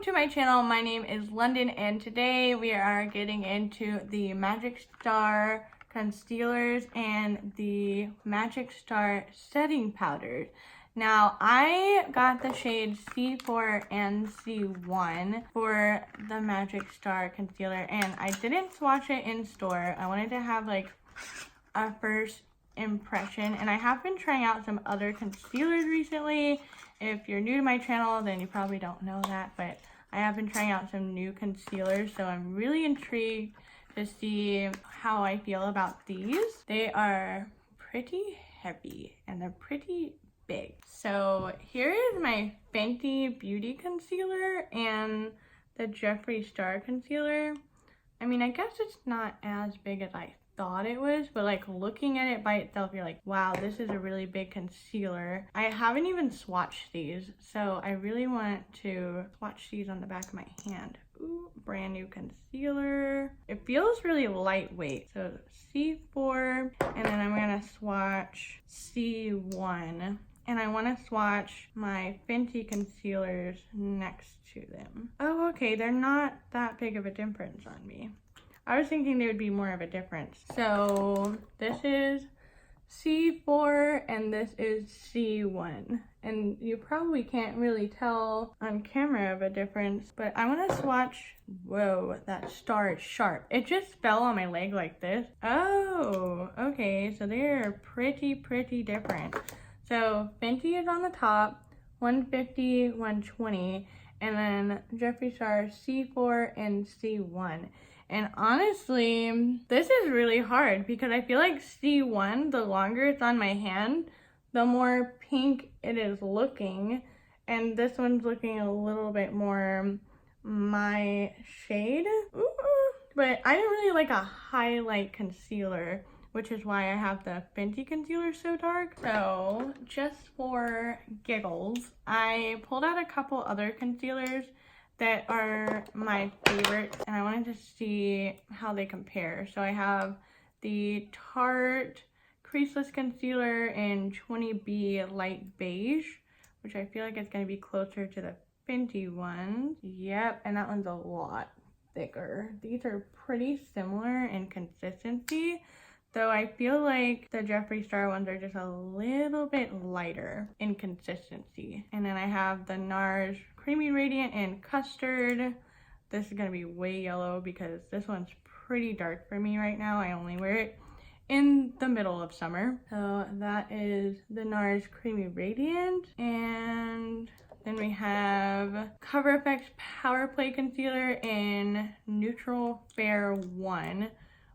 to my channel. My name is London and today we are getting into the Magic Star concealers and the Magic Star setting powders. Now I got the shades C4 and C1 for the Magic Star concealer and I didn't swatch it in store. I wanted to have like a first impression, and I have been trying out some other concealers recently. If you're new to my channel, then you probably don't know that, but I have been trying out some new concealers, so I'm really intrigued to see how I feel about these. They are pretty heavy and they're pretty big. So here is my Fenty Beauty concealer and the Jeffree Star concealer. I mean, I guess it's not as big as I thought it was, but like looking at it by itself, you're like, wow, this is a really big concealer. I haven't even swatched these, so I really want to swatch these on the back of my hand. Ooh, brand new concealer. It feels really lightweight. So C4, and then I'm gonna swatch C1. And I want to swatch my Fenty concealers next to them. Oh, okay, they're not that big of a difference on me. I was thinking there would be more of a difference. So this is C4 and this is C1. And you probably can't really tell on camera of a difference, but I want to swatch. Whoa, that star is sharp. It just fell on my leg like this. Oh, okay, so they're pretty different. So Fenty is on the top, 150, 120, and then Jeffree Star C4 and C1. And honestly, this is really hard because I feel like C1, the longer it's on my hand, the more pink it is looking. And this one's looking a little bit more my shade. Ooh. But I don't really like a highlight concealer, which is why I have the Fenty concealer so dark. So just for giggles, I pulled out a couple other concealers that are my favorites, and I wanted to see how they compare. So I have the Tarte Creaseless Concealer in 20B Light Beige, which I feel like it's going to be closer to the Fenty one. Yep, and that one's a lot thicker. These are pretty similar in consistency, though I feel like the Jeffree Star ones are just a little bit lighter in consistency. And then I have the Nars Creamy Radiant and Custard. This is gonna be way yellow because this one's pretty dark for me right now. I only wear it in the middle of summer. So that is the Nars Creamy Radiant. And then we have Cover FX Power Play Concealer in Neutral Fair 1,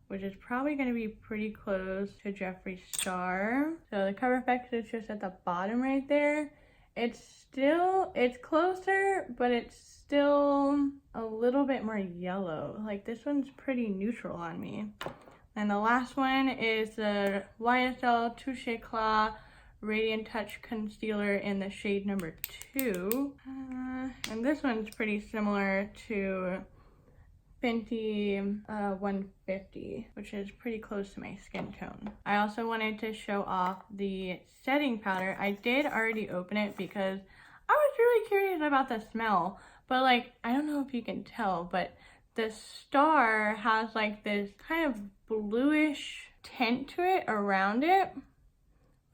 which is probably going to be pretty close to Jeffree Star. So the Cover FX is just at the bottom right there. It's closer, but it's still a little bit more yellow. Like this one's pretty neutral on me. And the last one is the YSL Touche Claw Radiant Touch Concealer in the shade number 2. And this one's pretty similar to Fenty 150, which is pretty close to my skin tone. I also wanted to show off the setting powder. I did already open it because I was really curious about the smell, but like, I don't know if you can tell, but the star has like this kind of bluish tint to it around it.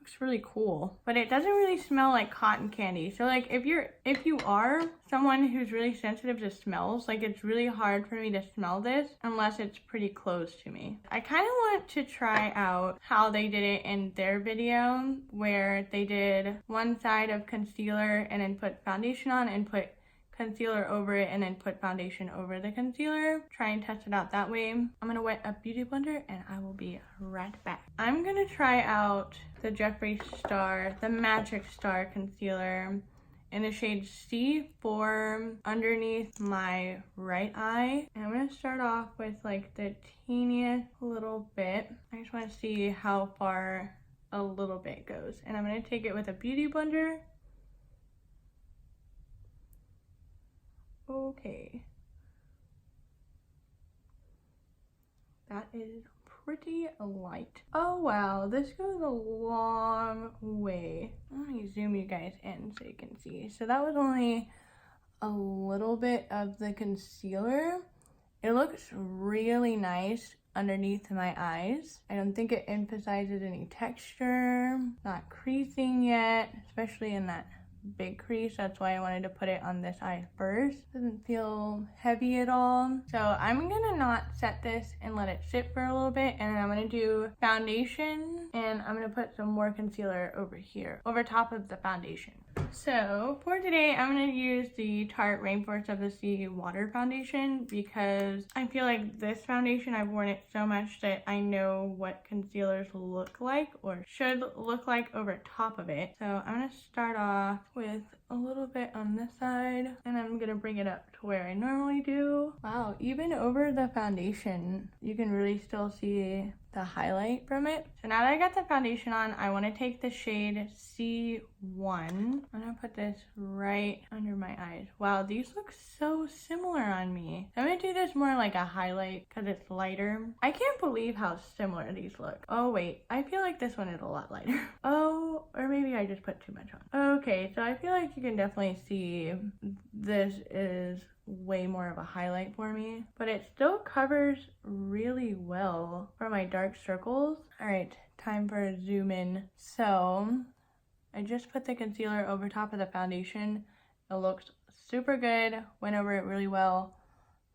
Looks really cool, but it doesn't really smell like cotton candy. So like if you are someone who's really sensitive to smells, like it's really hard for me to smell this unless it's pretty close to me. I kind of want to try out how they did it in their video, where they did one side of concealer and then put foundation on and put concealer over it and then put foundation over the concealer. Try and test it out that way. I'm gonna wet a beauty blender and I will be right back. I'm gonna try out the Jeffree Star, the Magic Star concealer in the shade C4 underneath my right eye. And I'm gonna start off with like the teeniest little bit. I just wanna see how far a little bit goes. And I'm gonna take it with a beauty blender. Okay, that is pretty light. Oh wow, this goes a long way. Let me zoom you guys in so you can see. So that was only a little bit of the concealer. It looks really nice underneath my eyes. I don't think it emphasizes any texture, not creasing yet, especially in that big crease. That's why I wanted to put it on this eye first. Doesn't feel heavy at all. So I'm gonna not set this and let it sit for a little bit, and then I'm gonna do foundation, and I'm gonna put some more concealer over here, over top of the foundation. So for today, I'm going to use the Tarte Rainforest of the Sea Water Foundation because I feel like this foundation, I've worn it so much that I know what concealers look like or should look like over top of it. So I'm going to start off with a little bit on this side, and I'm going to bring it up to where I normally do. Wow, even over the foundation, you can really still see the highlight from it. So now that I got the foundation on, I want to take the shade C1. I'm gonna put this right under my eyes. Wow, these look so similar on me. I'm gonna do this more like a highlight because it's lighter. I can't believe how similar these look. Oh wait, I feel like this one is a lot lighter. Oh, or maybe I just put too much on. Okay, so I feel like you can definitely see this is way more of a highlight for me, but it still covers really well for my dark circles. All right, time for a zoom in. So I just put the concealer over top of the foundation. It looks super good, went over it really well.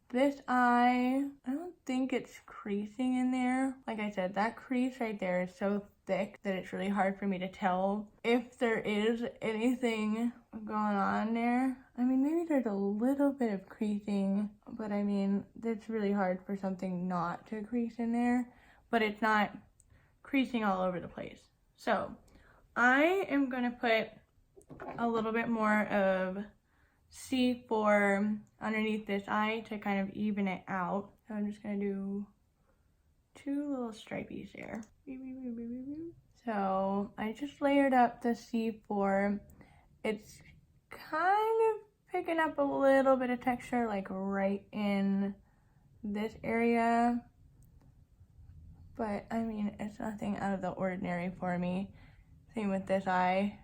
This eye, I don't think it's creasing in there. Like I said, that crease right there is so thick that it's really hard for me to tell if there is anything going on there. I mean, maybe there's a little bit of creasing, but I mean, it's really hard for something not to crease in there, but it's not creasing all over the place. So I am gonna put a little bit more of C4 underneath this eye to kind of even it out. So I'm just gonna do two little stripies here. So I just layered up the C4. It's kind of picking up a little bit of texture like right in this area, but I mean, it's nothing out of the ordinary for me. Same with this eye,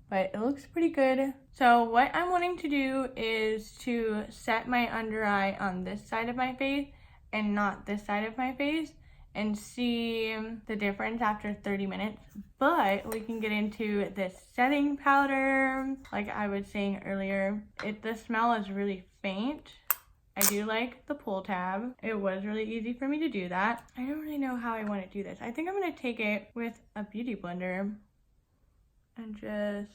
but it looks pretty good. So what I'm wanting to do is to set my under eye on this side of my face and not this side of my face and see the difference after 30 minutes. But we can get into this setting powder. Like I was saying earlier, the smell is really faint. I do like the pull tab. It was really easy for me to do that. I don't really know how I want to do this. I think I'm going to take it with a beauty blender and just,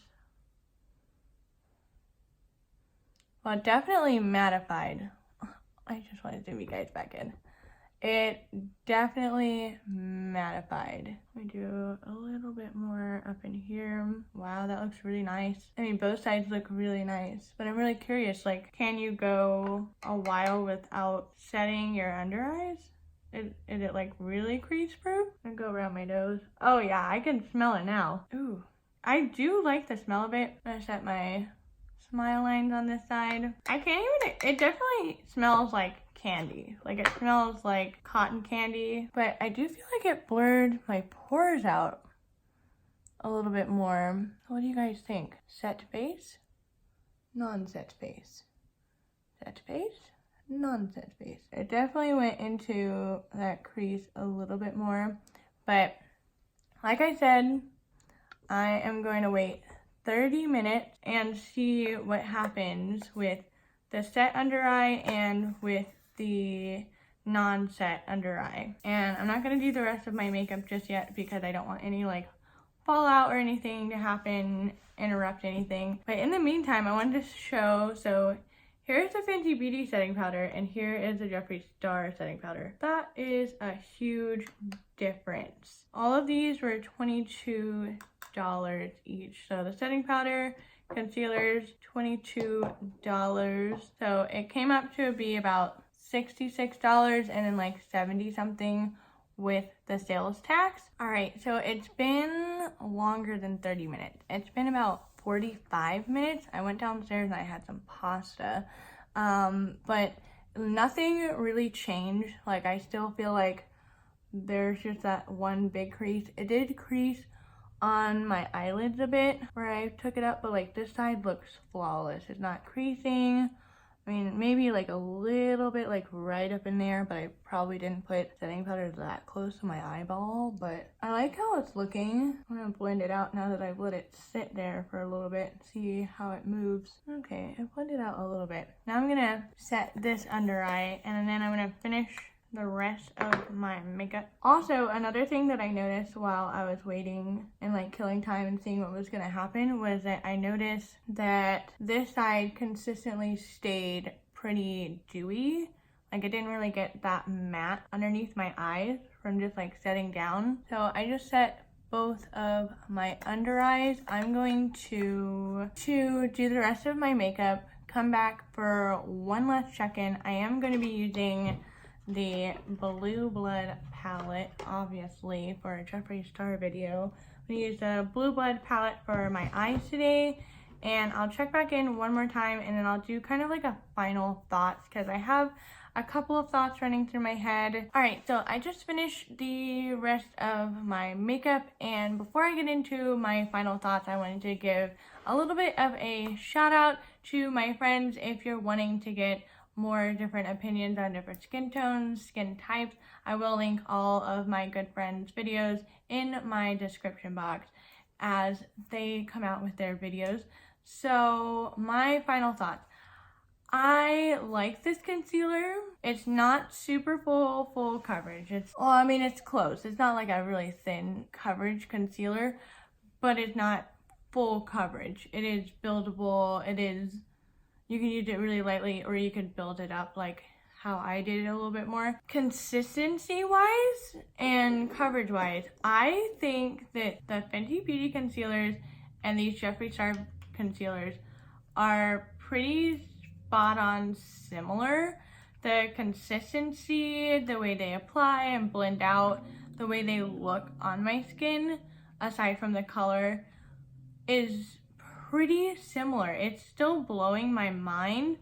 well, it definitely mattified. I just want to zoom you guys back in. It definitely mattified. Let me do a little bit more up in here. Wow, that looks really nice. I mean, both sides look really nice, but I'm really curious, like, can you go a while without setting your under eyes? Is it like really crease proof? I'm gonna go around my nose. Oh yeah, I can smell it now. Ooh, I do like the smell of it. I'm gonna set my smile lines on this side. I can't even, it definitely smells like candy. Like it smells like cotton candy, but I do feel like it blurred my pores out a little bit more. What do you guys think? Set face? Non-set face? Set face? Non-set face. It definitely went into that crease a little bit more, but like I said, I am going to wait 30 minutes and see what happens with the set under eye and with the non-set under eye. And I'm not going to do the rest of my makeup just yet because I don't want any like fallout or anything to happen, interrupt anything. But in the meantime, I wanted to show, so here's the Fenty Beauty setting powder and here is the Jeffree Star setting powder. That is a huge difference. All of these were $22 each. So the setting powder, concealers, $22. So it came up to be about $66 and then like 70 something with the sales tax. All right, so it's been longer than 30 minutes. It's been about 45 minutes. I went downstairs and I had some pasta, but nothing really changed. Like I still feel like there's just that one big crease. It did crease on my eyelids a bit where I took it up, but like this side looks flawless. It's not creasing. I mean, maybe like a little bit like right up in there, but I probably didn't put setting powder that close to my eyeball. But I like how it's looking. I'm gonna blend it out now that I've let it sit there for a little bit, see how it moves. Okay, I blended out a little bit. Now I'm gonna set this under eye, and then I'm gonna finish the rest of my makeup. Also, another thing that I noticed while I was waiting and like killing time and seeing what was gonna happen was that I noticed that this side consistently stayed pretty dewy. Like it didn't really get that matte underneath my eyes from just like setting down. So I just set both of my under eyes. I'm going to do the rest of my makeup, come back for one last check-in. I am going to be using the Blue Blood palette, obviously, for a Jeffree Star video. I'm going to use the Blue Blood palette for my eyes today, and I'll check back in one more time, and then I'll do kind of like a final thoughts, because I have a couple of thoughts running through my head. Alright, so I just finished the rest of my makeup, and before I get into my final thoughts, I wanted to give a little bit of a shout out to my friends. If you're wanting to get more different opinions on different skin tones, skin types, I will link all of my good friends' videos in my description box as they come out with their videos. So my final thoughts. I like this concealer. It's not super full coverage. It's close. It's not like a really thin coverage concealer, but it's not full coverage. It is buildable. You can use it really lightly, or you could build it up like how I did it a little bit more. Consistency wise and coverage wise, I think that the Fenty Beauty concealers and these Jeffree Star concealers are pretty spot on similar. The consistency, the way they apply and blend out, the way they look on my skin, aside from the color, is pretty similar. It's still blowing my mind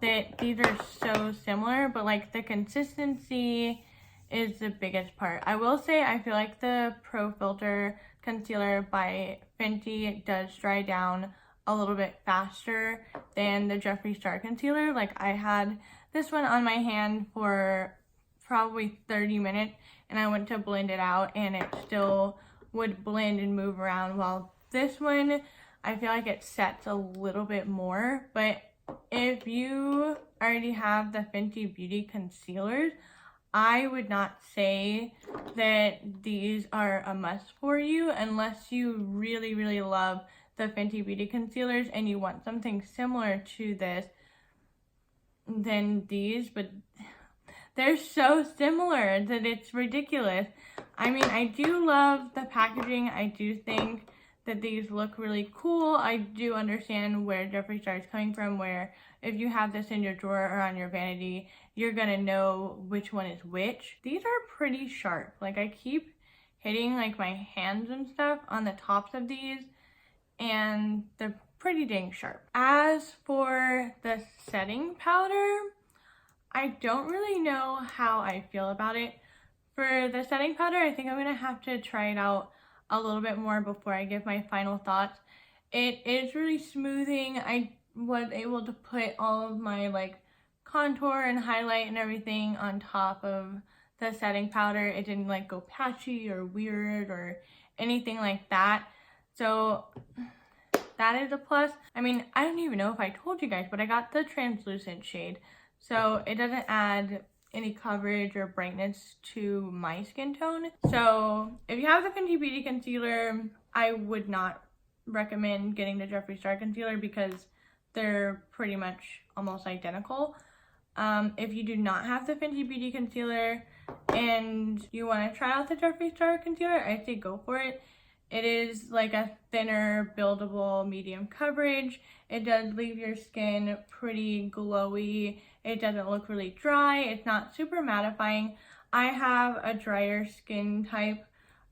that these are so similar, but like the consistency is the biggest part. I will say I feel like the Pro Filter concealer by Fenty does dry down a little bit faster than the Jeffree Star concealer. Like I had this one on my hand for probably 30 minutes and I went to blend it out and it still would blend and move around, while this one I feel like it sets a little bit more. But if you already have the Fenty Beauty concealers, I would not say that these are a must for you unless you really love the Fenty Beauty concealers and you want something similar to this than these. But they're so similar that it's ridiculous. I mean, I do love the packaging. I do think that these look really cool. I do understand where Jeffree Star is coming from, where if you have this in your drawer or on your vanity, you're gonna know which one is which. These are pretty sharp. Like I keep hitting like my hands and stuff on the tops of these, and they're pretty dang sharp. As for the setting powder, I don't really know how I feel about it. For the setting powder, I think I'm gonna have to try it out a little bit more before I give my final thoughts. It is really smoothing. I was able to put all of my like contour and highlight and everything on top of the setting powder. It didn't like go patchy or weird or anything like that. So that is a plus. I mean, I don't even know if I told you guys, but I got the translucent shade. So it doesn't add any coverage or brightness to my skin tone. So if you have the Fenty Beauty concealer, I would not recommend getting the Jeffree Star concealer because they're pretty much almost identical. If you do not have the Fenty Beauty concealer and you want to try out the Jeffree Star concealer, I say go for it. It is like a thinner, buildable, medium coverage. It does leave your skin pretty glowy. It doesn't look really dry. It's not super mattifying. I have a drier skin type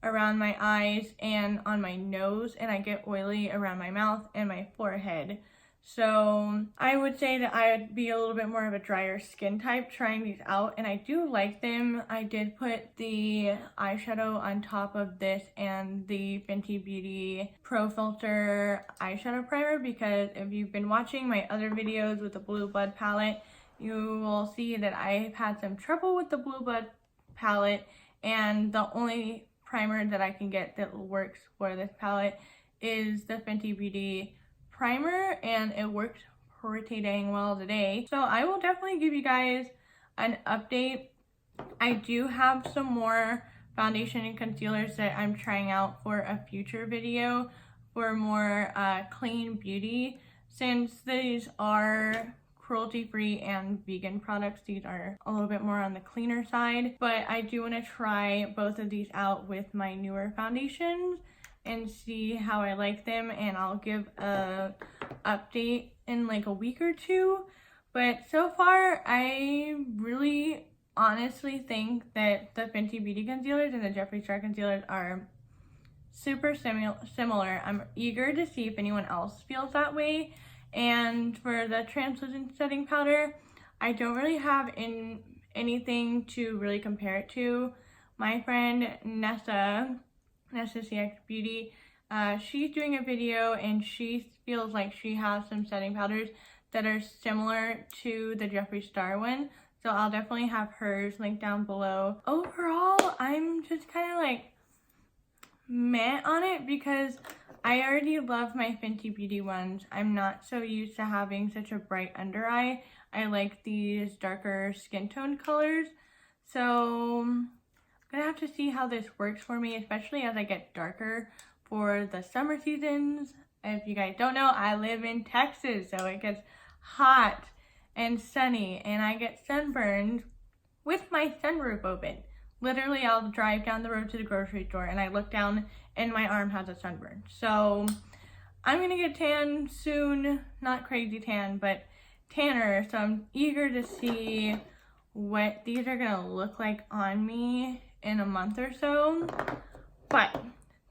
around my eyes and on my nose, and I get oily around my mouth and my forehead. So I would say that I would be a little bit more of a drier skin type trying these out, and I do like them. I did put the eyeshadow on top of this and the Fenty Beauty Pro filt'r eyeshadow primer, because if you've been watching my other videos with the Blue Blood palette, you will see that I've had some trouble with the Blue Blood palette, and the only primer that I can get that works for this palette is the Fenty Beauty Primer, and it worked pretty dang well today. So I will definitely give you guys an update. I do have some more foundation and concealers that I'm trying out for a future video for more clean beauty. Since these are cruelty-free and vegan products, these are a little bit more on the cleaner side, but I do want to try both of these out with my newer foundations and see how I like them, and I'll give a update in like a week or two. But so far, I really honestly think that the Fenty Beauty concealers and the Jeffree Star concealers are super similar. I'm eager to see if anyone else feels that way. And for the translucent setting powder, I don't really have anything to really compare it to. My friend Nessa CX Beauty, she's doing a video and she feels like she has some setting powders that are similar to the Jeffree Star one, so I'll definitely have hers linked down below. Overall, I'm just kind of like meh on it because I already love my Fenty Beauty ones. I'm not so used to having such a bright under eye. I like these darker skin tone colors, so I'm gonna have to see how this works for me, especially as I get darker for the summer seasons. If you guys don't know, I live in Texas, so it gets hot and sunny, and I get sunburned with my sunroof open. Literally, I'll drive down the road to the grocery store and I look down and my arm has a sunburn. So I'm gonna get tan soon, not crazy tan, but tanner. So I'm eager to see what these are gonna look like on me in a month or so. But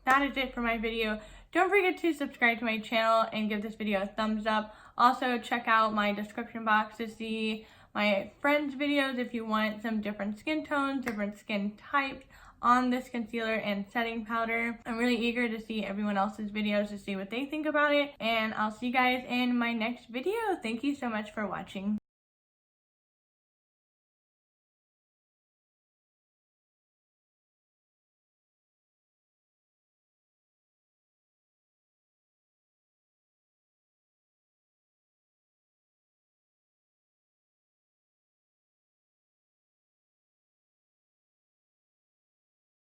that is it for my video. Don't forget to subscribe to my channel and give this video a thumbs up. Also check out my description box to see my friends' videos if you want some different skin tones, different skin types on this concealer and setting powder. I'm really eager to see everyone else's videos to see what they think about it, and I'll see you guys in my next video. Thank you so much for watching.